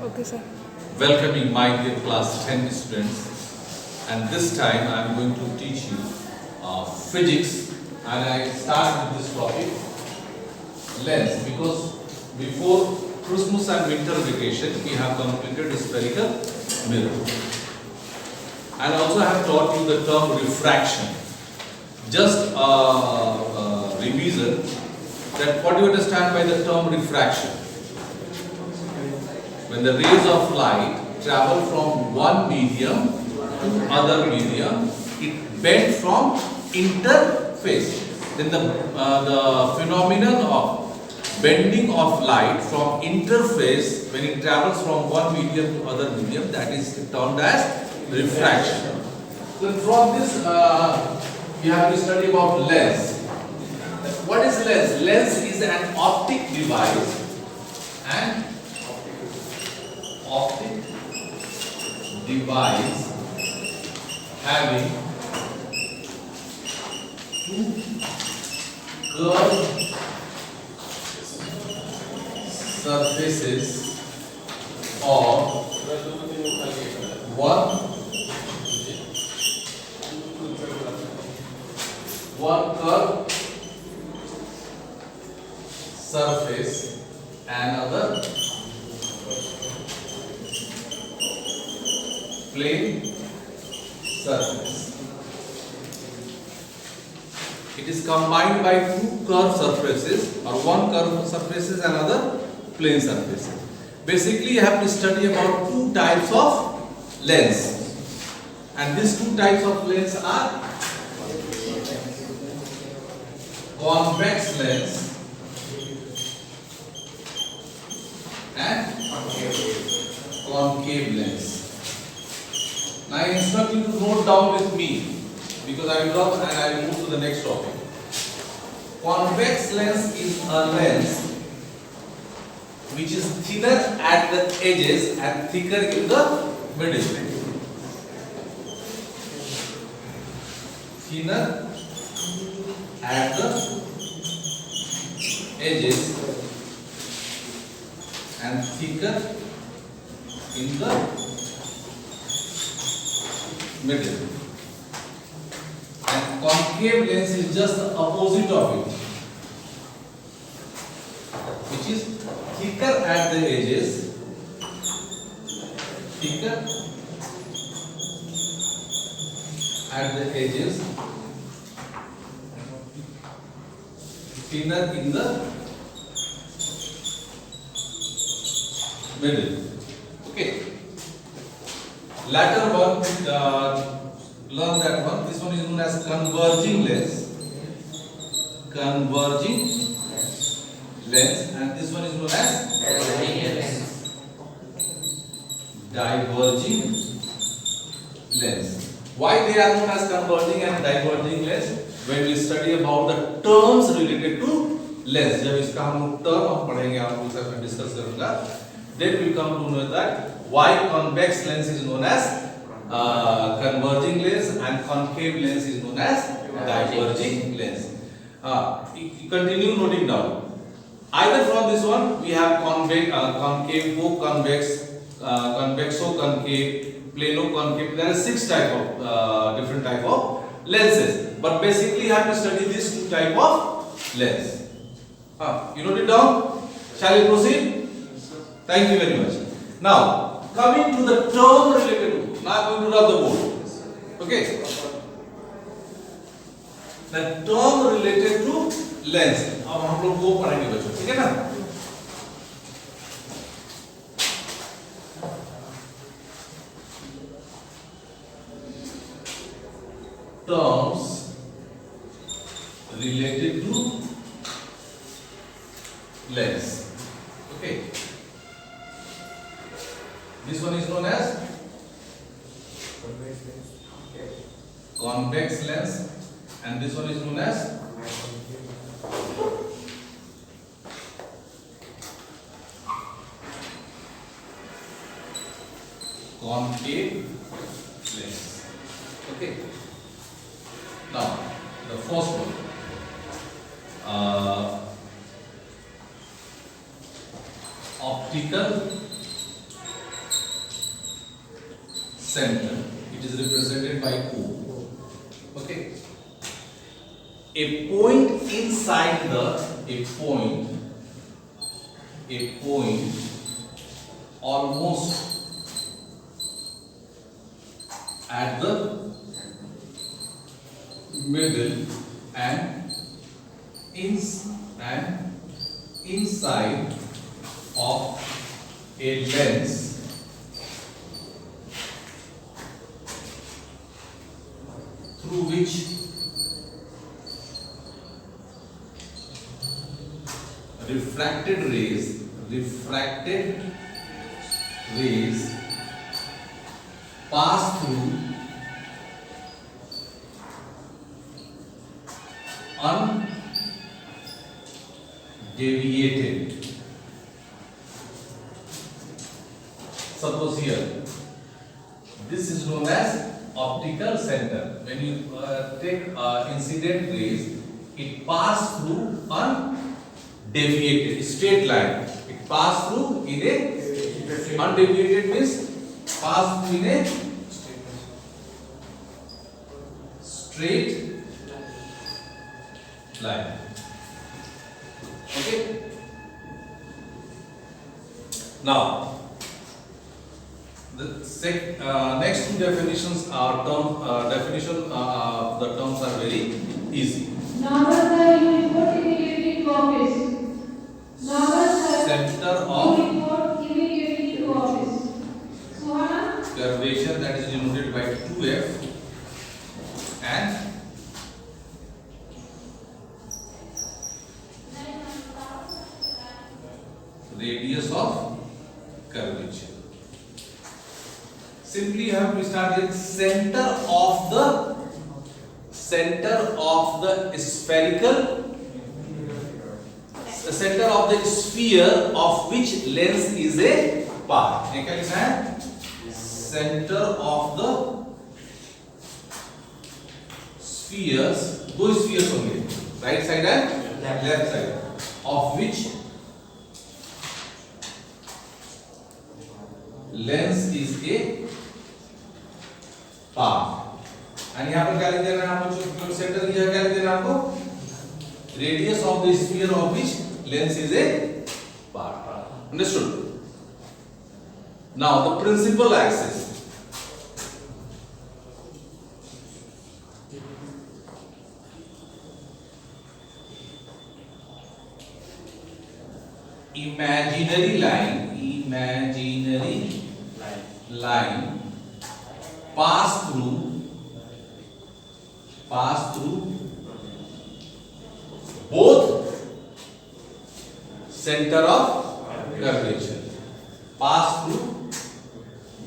Okay, sir. Welcoming my dear class 10 students, and this time I am going to teach you physics, and I start with this topic lens, because before Christmas and winter vacation we have completed the spherical mirror, and also I have taught you the term refraction. Just revision that what do you understand by the term refraction? When the rays of light travel from one medium to other medium, it bends from interface. Then the phenomenon of bending of light from interface, when it travels from one medium to other medium, that is termed as refraction. So from this we have to study about lens. What is lens? Lens is an optic device, and optic device having two curved surfaces or one curved surface and other plane surface. It is combined by two curved surfaces, or one curved surfaces and other plane surfaces. Basically, you have to study about two types of lens, and these two types of lens are convex lens and concave lens. Now I instruct you to note down with me, because I will drop and I will move to the next topic. Convex lens is a lens which is thinner at the edges and thicker in the middle. Thinner at the edges and thicker in the middle. And concave lens is just the opposite of it, which is thicker at the edges, thinner in the middle. Okay. Latter one, learn that one. This one is known as converging lens. Converging lens, and this one is known as diverging lens. Why they are known as converging and diverging lens? When we study about the terms related to lens, जब इसका हम लोग term हम पढ़ेंगे, आप लोग साथ में discuss करूँगा, then we come to know that why convex lens is known as converging lens and concave lens is known as diverging lens. You continue noting down. Either from this one we have concave, convex, convexo-concave, plano-concave. There are 6 type of different type of lenses. But basically you have to study these 2 type of lens. You note it down? Shall we proceed? Thank you very much. Now, coming to the term related to, now I am going to rub the board. Okay? The term related to lens. अब हम लोग वो पढ़ेंगे बच्चों, ठीक है ना? Terms related to lens. Okay. This one is known as convex lens, and this one is known as concave lens. Okay. Now, the first one. Optical center. It is represented by O. Okay. A point inside the almost at the middle and inside of a lens through which refracted rays pass through undeviated. Suppose here, this is known as optical center. When you take incident rays, it pass through undeviated straight line. It pass through in a undeviated means pass through in a straight line. Okay. Now the next two definitions are the terms are very easy. Center of curvature, that is denoted by 2f, and radius of curvature. Simply you have to start with center of the sphere of which lens is a part. क्या लिखना है? Center of the spheres, दो spheres होंगे, right side and left side, of which lens is a part. and यहाँ पर क्या लिख देना है आपको? जो सेंटर दिया है क्या लिख देना है आपको? Radius of the sphere of which lens is a part. Understood? Now the principal axis. Imaginary line pass through both center of curvature. Pass through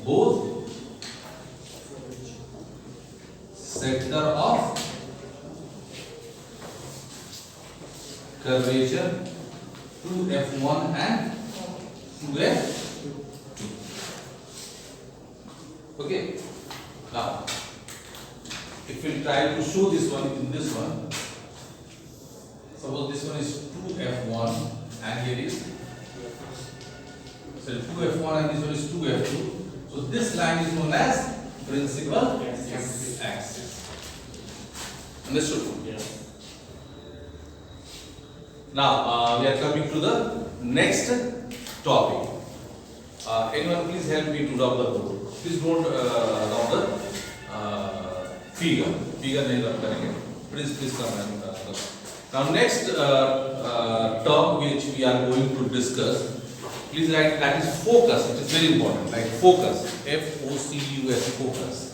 both center of curvature, 2f1 and 2f2. Okay. Now, if we try to show this one in this one, suppose this one is 2f1 and here is so 2f1 and this one is 2f2. So this line is known as principal axis. Understood? Yes. Now we are coming to the next topic. Anyone please help me to rub the board. Please don't rub the figure नहीं rub करेंगे. Please come and rub. Now next term which we are going to discuss, please write, that is focus. It is very important. Like focus, F-O-C-U-S, focus.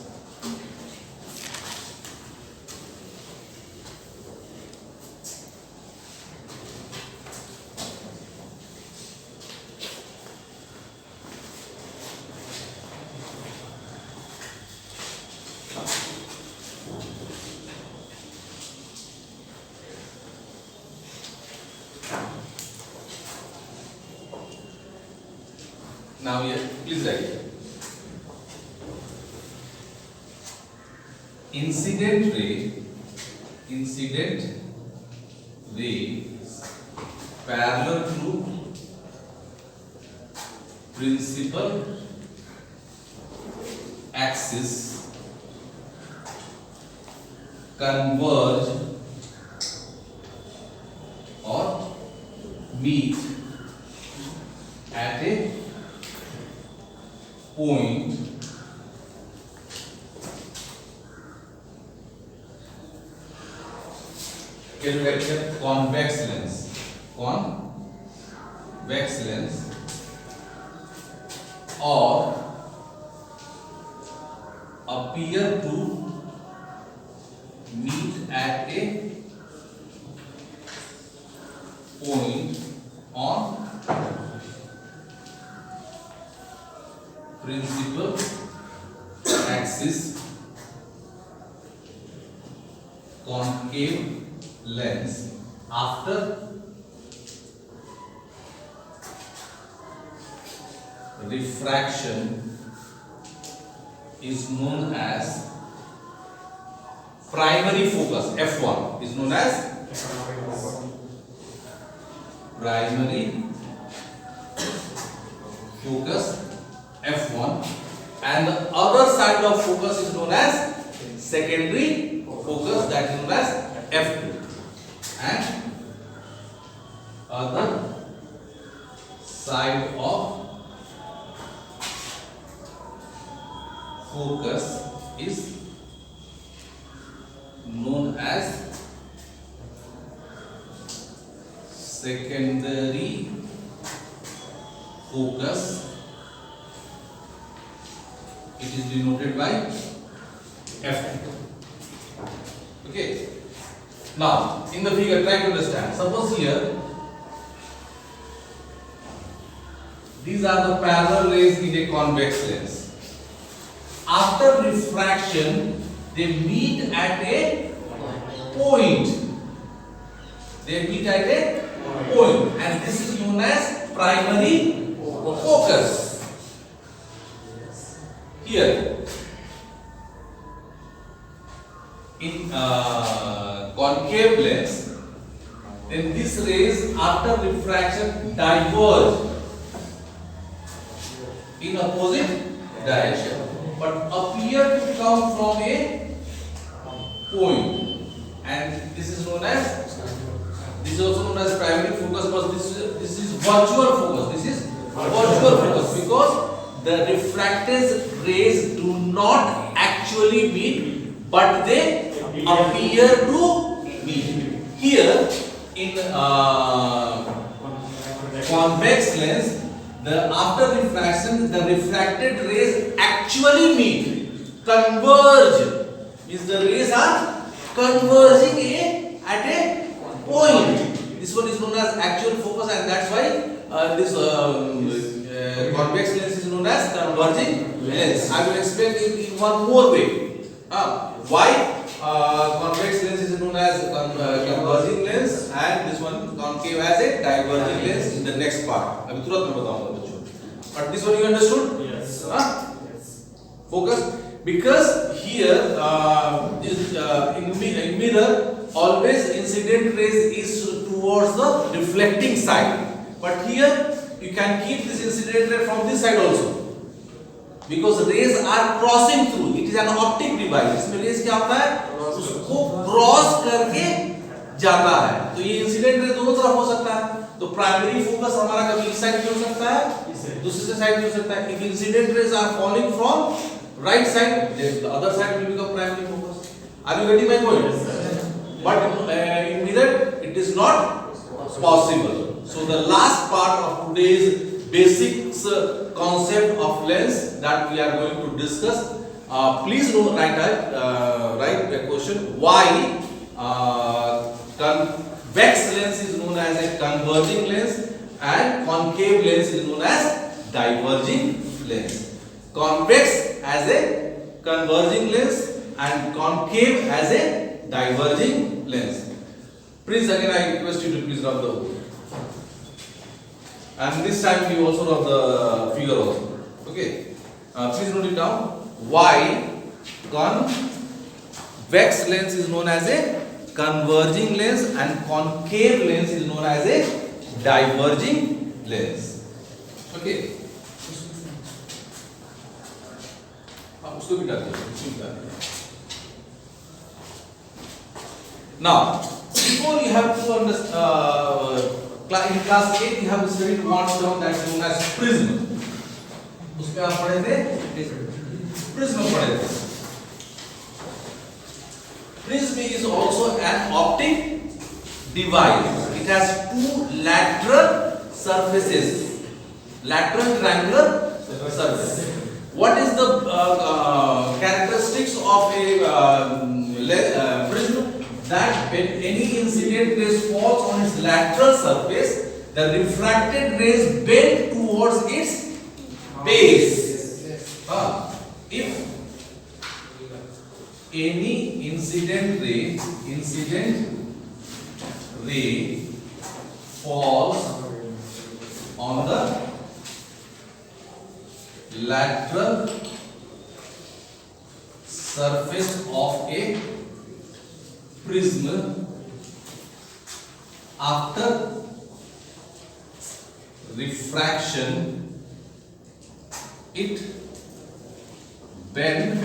Now here, please write. Incident ray parallel to principal axis converge or meet at a point convex lens or appear to meet at a point on principal axis concave lens after refraction is known as primary focus. F1 is known as primary focus F1, and the other side of focus is known as secondary focus, that is known as F2, and other side of focus is known as secondary focus. It is denoted by F. Okay. Now, in the figure, try to understand. Suppose here, these are the parallel rays in a convex lens. After refraction, they meet at a point. They meet at a point, and this is known as primary focus. Here, in concave lens, then these rays after refraction diverge in opposite direction, but appear to come from a point, and this is known as, this is also known as primary focus, because this is virtual focus. This is virtual focus because the refracted rays do not actually meet, but they appear to meet. Here in convex lens, after refraction, the refracted rays actually meet, converge, means the rays are converging at a point. This one is known as actual focus, and that's why this convex lens is known as converging lens. I will explain it in one more way. Why convex lens is known as converging lens and this one concave as a diverging lens in the next part. अभी तुरंत मैं बताऊंगा बच्चों. But this one you understood? Yes. Yes. Focus, because here in mirror always incident rays is towards the reflecting side, but here you can keep this incident ray from this side also, because rays are crossing through. It is an optic device. इसमें rays क्या होता है, उसको cross करके जाता है, तो ये इंसिडेंट रे दोनों तरफ हो सकता है. तो प्राइमरी फोकस हमारा कभी इस साइड भी हो सकता है, दूसरे साइड भी हो सकता है. If incident rays are falling from right side, then the other side will become primary focus. Are you getting my point? But in mirror it is not possible. So the last part of today's basics concept of lens that we are going to discuss. Please write a question. Why convex lens is known as a converging lens and concave lens is known as diverging lens? Convex as a converging lens and concave as a diverging lens. Please again I request you to please rub the book. And this time you also rub the figure also. Okay. Please note it down. Why convex lens is known as a converging lens and concave lens is known as a diverging lens. Okay. उसको भी डाल दिया। Now, before you have to understand, in class 8 you have studied one term that is known as prism. उसमें आप पढ़े थे prism पढ़े थे। Prism is also an optic device. It has two lateral surfaces, lateral triangular surface. What is the characteristics of a prism? That when any incident rays falls on its lateral surface, the refracted rays bend towards its base. If any incident ray falls on the lateral surface of a prism after refraction, it bends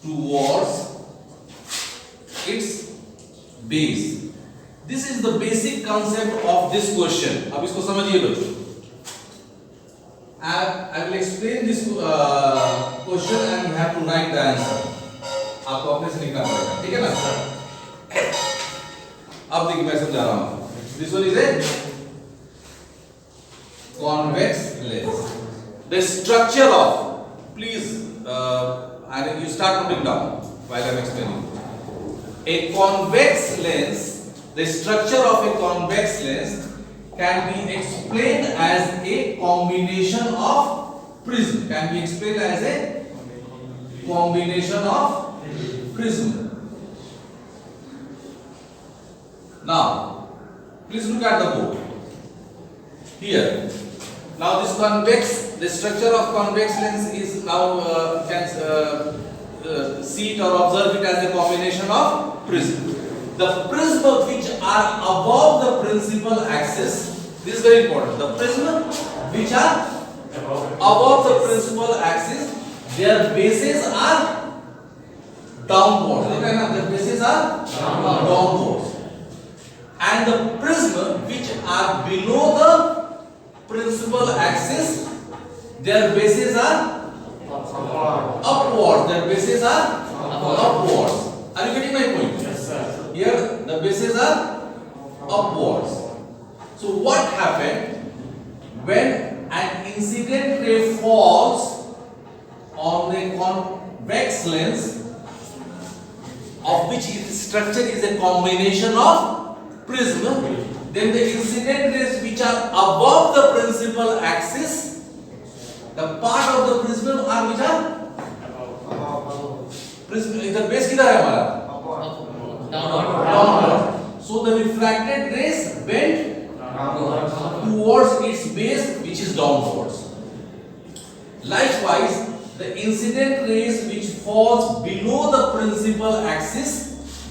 towards its base. This is the basic concept of this question. अब इसको समझिए बच्चों। I will explain this question and you have to write the answer. आपको अपने से लिखना पड़ेगा, ठीक है ना? अब देखिए मैं समझा रहा हूँ। This one is a convex lens. The structure of, please, and you start noting down while I am explaining. A convex lens, the structure of a convex lens can be explained as a combination of prism. Can be explained as a combination of prism. Now, please look at the board. Here, now this convex, the structure of convex lens is now can see it or observe it as a combination of prism. The prism which are above the principal axis, this is very important. The prism which are above the principal axis, their bases are downwards. Their bases are downwards. And the prism which are below the principal axis, their bases are upwards. Their bases are upwards. Are you getting my point? Yes, sir. Here the bases are upwards. So what happened when an incident ray falls on a convex lens of which its structure is a combination of prism, then the incident rays which are above the principal axis, the part of the prism are which are prism, इधर base किधर है हमारा? Downward. So the refracted rays bend towards its base, which is downwards. Likewise, the incident rays which falls below the principal axis,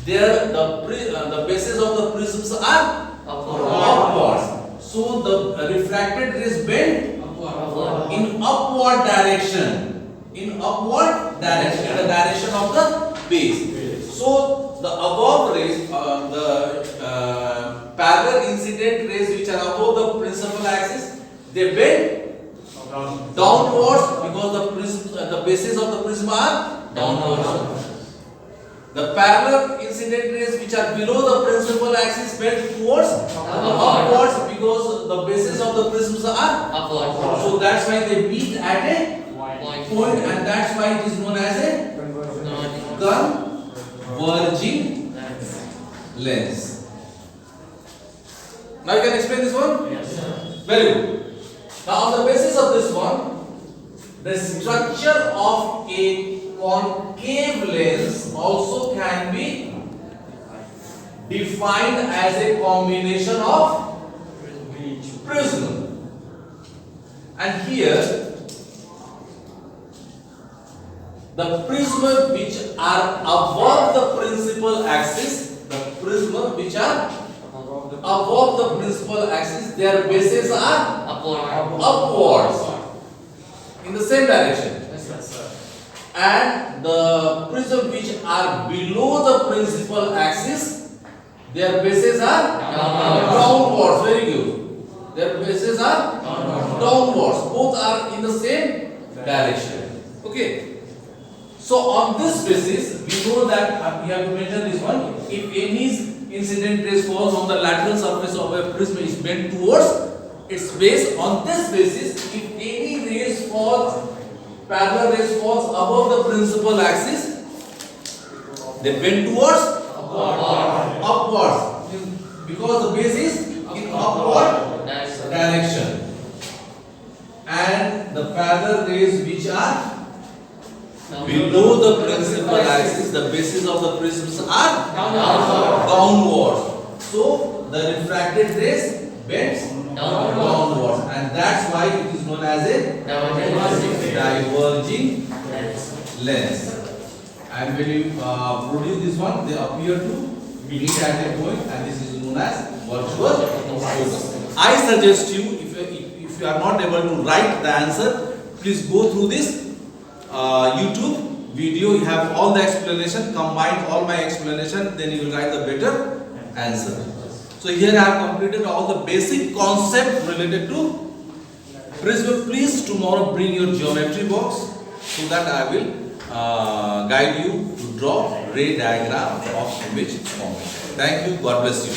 there the bases of the prisms are upwards. So the refracted rays bend in upward direction. In upward direction, in the direction of the base. So the above rays, the parallel incident rays which are above the principal axis, they bend downwards because the bases of the prism are downwards. The parallel incident rays which are below the principal axis bend towards upwards because the bases of the prisms are upwards. So that's why they meet at a point, and that's why it is known as a converging lens. Now you can explain this one? Yes, sir. Very good. Now on the basis of this one, the structure of a concave lens also can be defined as a combination of prism. And here the prism which are above the principal axis, the prism which are above the principal axis, their bases are upwards in the same direction. Yes, sir. and the prism which are below the principal axis, their bases are downwards. Very good. Their bases are downwards. Both are in the same direction. Okay. So on this basis, we know that we have to mention this one. If any incident rays falls on the lateral surface of a prism is bent towards its base, on this basis, if any rays falls, parallel rays falls above the principal axis, they bend towards upwards, because the base is in upward direction, and the parallel rays which are below the principal axis, the bases of the prisms are downwards. So the refracted rays bends downwards, and that's why it is known as a diverging lens. And when you produce this one, they appear to meet at a point, and this is known as virtual focus. I suggest you, if you are not able to write the answer, please go through this YouTube video. You have all the explanation, combine all my explanation, then you will write the better answer. So here I have completed all the basic concept related to prism. Please tomorrow bring your geometry box, so that I will guide you to draw ray diagram of image formation. Thank you. God bless you.